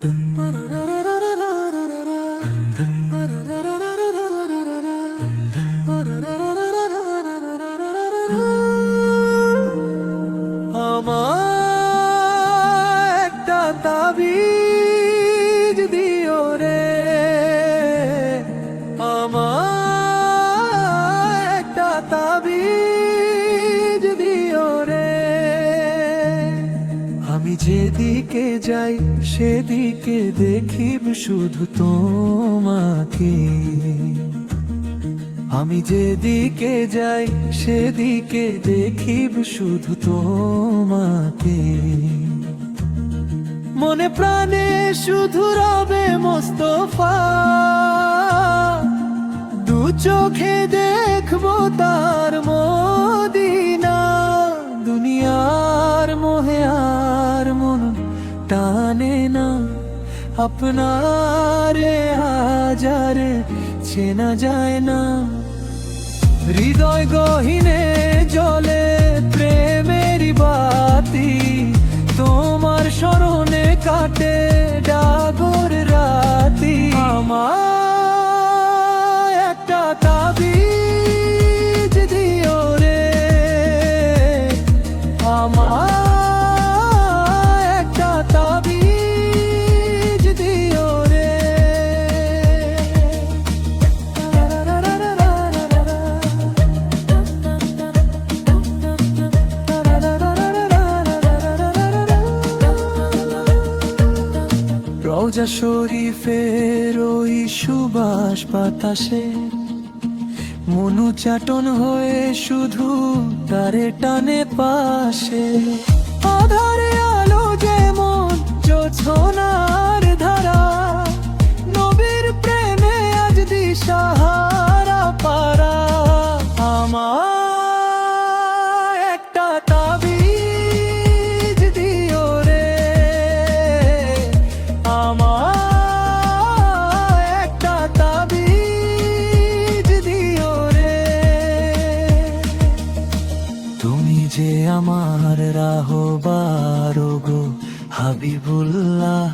আমার একটা তাবিজ দিও রে, আমার একটা তাবিজ দিও রে। আমি যেদিকে যাই সেদিকে দেখিব শুধু তোমাকে, আমি যেদিকে যাই সেদিকে দেখিব শুধু তোমাকে। মনে প্রাণে শুধু রবে মোস্তফা, দু চোখে দেখবো তার মদিনা। দুনিয়ার মোহে আর মন টানে না, আপনারে হাজারে চেনা যায় না। হৃদয় গহীনে জ্বলে প্রেমের বাতি, তোমার স্মরণে কাটে ডাগর রাতি। আমার একটা তাবিজ দিও রে, আমার একটা তাবিজ দিও রে। রওজা শরীফের ওই সুবাস বাতাসে মনু চাটন হয়ে শুধু তারে টানে পাশে। আধারে আলো যেমন জোছনার ধারা, নবীর প্রেমে আজ দিশাহারা পারা। আমার একটা তাবিজ দিও রে, আমার একটা তাবিজ দিও রে। তুমি যে আমার রাহবার গো হাবিবুল্লাহ,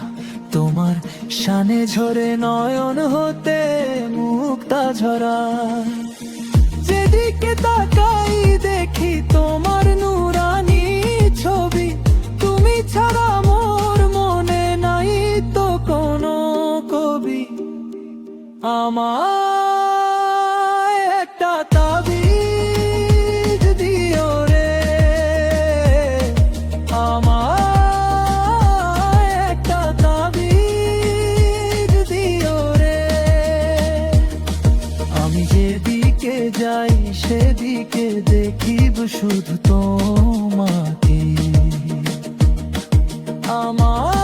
তোমার শানে ঝরে নয়ন হতে মুক্তা ঝরা। যেদিকে তাকাই দেখি তোমার নূরানি ছবি, তুমি ছাড়া মোর মনে নাই তো কোনো কবি। আমার একটা তাবিজ দিও রে, আমার একটা তাবিজ দিও রে। আমি যেদিকে যাই সেদিকে দেখিব শুধু তোমাকে। আমার